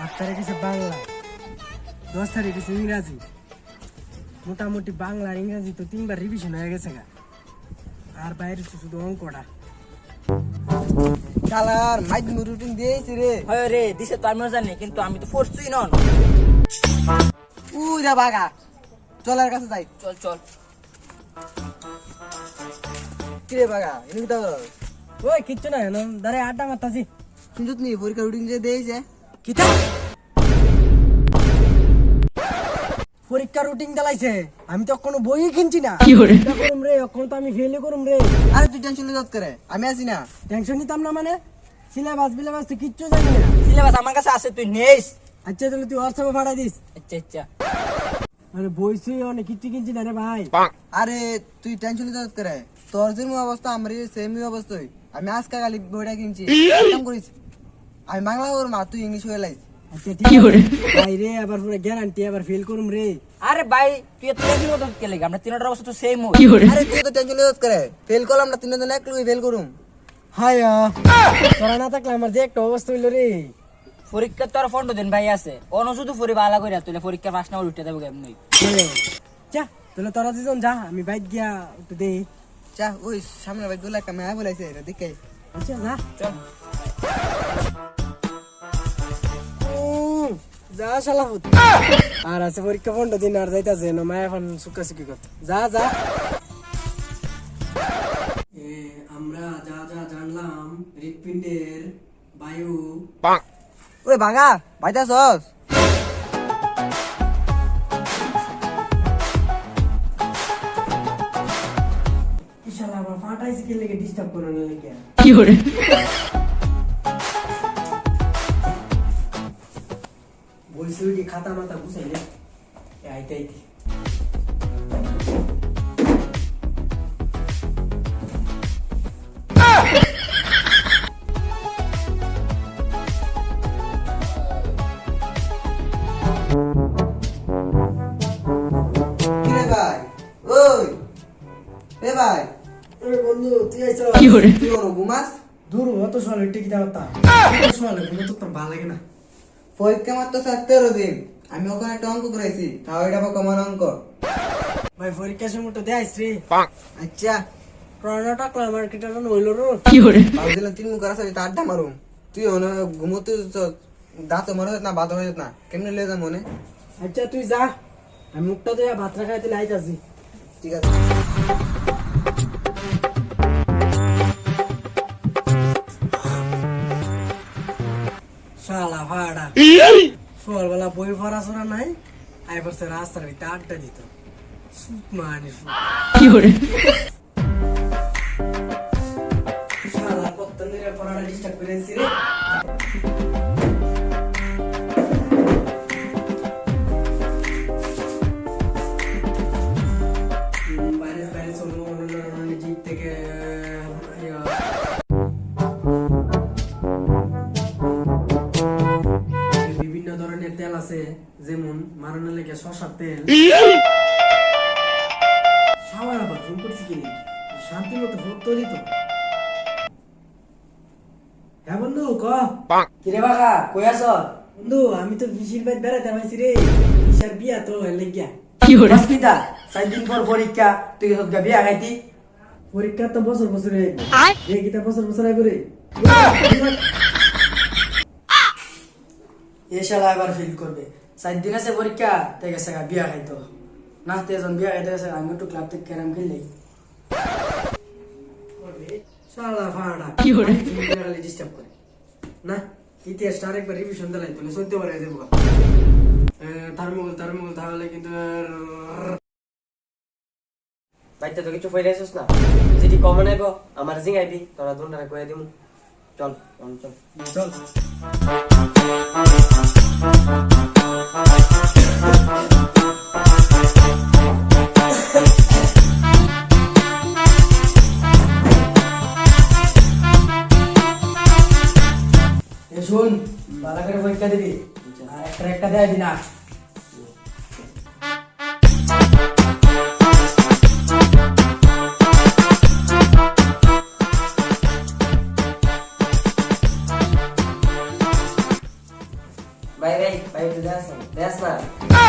8 তারিখ হচ্ছে বাংলা, 10 তারিখ হচ্ছে ইংরাজি। মোটামুটি বাংলা আর ইংরাজি তো 3বার রিভিশন হয়ে গেছে গা, আর বাইরে শুধু অঙ্কটা। শালার মাইক রুটিন দিয়েছি রে। হয় রে দিছে তো আমিও জানি, কিন্তু আমি তো ফোর্সই নন। উই যা বাগা, চলার কাছে যাই। চল চল। কিরে বাগা এনে তো ওই কিচ্ছু না, দাঁড়ে আড্ডা মারতাছি। শুনছত নি পরীক্ষা রুটিন যে দিয়েছে? কিতা পরীক্ষা রুটিন চালাইছে? আমি তো কোনো বই কিনছি না। চিন্তা করুম রে, এখন তো আমি ফেলই করুম রে। আরে তুই টেনশন নিতে করে, আমি আছি না। টেনশন নিতাম না মানে? সিলেবাস বিলেবাস তুই কিচ্ছু জানি না। সিলেবাস আমার কাছে আছে, তুই নেস। আচ্ছা তাহলে তুই হোয়াটসঅ্যাপে পাঠাই দিস। আচ্ছা আচ্ছা। আরে বই সুই অনেক কিচ্ছু কিনছি না রে ভাই। আরে তুই টেনশন নিতে করে, তোর যে অবস্থা আমার সেমই অবস্থাই। আমি আজকে খালি বইটা কিনছি, কাম করিস। আমি বাংলা ওর মা, তুই ইংলিশ হয়ে লাইস। আচ্ছা ঠিক আছে ভাই রে, আবার পুরো গ্যারান্টি আবার ফেল করুম রে। আরে ভাই তুই এত টেনশন মত কে লাগে? আমরা তিনটার অবস্থা তো সেম হই। আরে তুই তো টেনশন নিতে করে, ফেল করলাম না তিনজন এক লগে ফেল করুম। হায়া তোরা না থাকলে আমার যে একটা অবস্থা হইলো রে। পরীক্ষা তো আর ফন্ড দেন ভাই আছে, অন শুধু পরি বালা কইরা তুই পরীক্ষা পাস না উঠতে দেব কেমন? যা তাহলে তোরা দুজন যা, আমি বাইক গিয়া একটু দেই। চা ওই সামনে ভাই দুলা কামে আয় বলাইছে এটা দেখে। আচ্ছা যা চল। যা শালা ভূত। আর আছে পরীক্ষা 15 দিন আর যাইতাছে না, মায়া এখন সুকাসুকি করতে। যা যা। আমরা যা যা জানলাম হৃৎপিণ্ডের বায়ু। ওই ভাঙা ভাইতাছস? শালা আমার ফাটাইছে কি লাগে ডিস্টার্ব করে না লাগে। বলছি কি খাতা মাথা গুছাইলে আইতে আইতে। কিরে ভাই, ওই এ ভাই, ওরে বন্ধু তুই আইছ? তুই ওর ঘুমাস? দূর অত সকালে টিকি দাওতা সকালে ঘুমে তো ভালো লাগে না। পরীক্ষা মাত্র 17 দিন, আমি ওখানে একটা অঙ্ক করাইছি, তাও এটা কমন অঙ্ক। ভাই পরীক্ষার সময় তো দেয়াইস রে। আচ্ছা প্রণটা ক্লাস মার্কেটার হইল রো। ভাবছিলাম তিন মুখ আছে তার আড্ডা মারুম, তুই ঘুমোতে দাঁত মনে হত না, বাদ হয়ে যেত না, কেমনে লে যা মনে। আচ্ছা তুই যা, আমি মুখটা দিয়ে ভাত খাইতে লাইতাছি। ঠিক আছে। শালা ভাড়া সকালবেলা বই পড়াশোনা নাই, আইবার সে রাস্তার ভিতরে আড্ডা দিত। সুত মানে শালা কতদিন ধরে পড়াটা ডিস্টার্ব করেছি রে। বাইরে বাইরে চলবো জিপ থেকে বিভিন্ন ধরনের তেল আছে, যেমন মারানোর লেগে শসার তেল। সবাই আবার ফোন করছি কি শান্তি মতো ভোট তো দিত। হ্যাঁ বন্ধু ক। কিরে বাবা কই আছ? বন্ধু আমি তো বিশির বাইর বেড়াতে পাইছি রে, বিশার বিয়া তো এলে গিয়া। অস্মিতা 4 দিন পর পরীক্ষা, তুই সব বিয়া খাইতি? পরীক্ষা তো বছর বছর গীতা বছর বছর আইব রে। এ শালা এবার ফেল করবে। 4 দিন আছে পরীক্ষা, তাই গেছে বিয়া খাইতো না। তেজন বিয়া খাইতে গেছে, আমি একটু ক্লাব থেকে ক্যারাম খেললে। শালা ফাড়া ডিস্টার্ব করে না। ইতিহাসটা আরেকবার রিভিশন দিলাই তুলে 14 বার হয়ে যাবো। তার মুগল তাহলে কিন্তু বাইতে তো কিছু ফেলে আসিস না, যেটি কমন আইব আমার জিঙাইবি, তোরা দুনটারে কয়ে দিমু। চল চল চল। শোন ভালো করে পরীক্ষা দিবি, আর একটা দেয় দিনা। ভাই ভাই ভাই একটু দেখাস না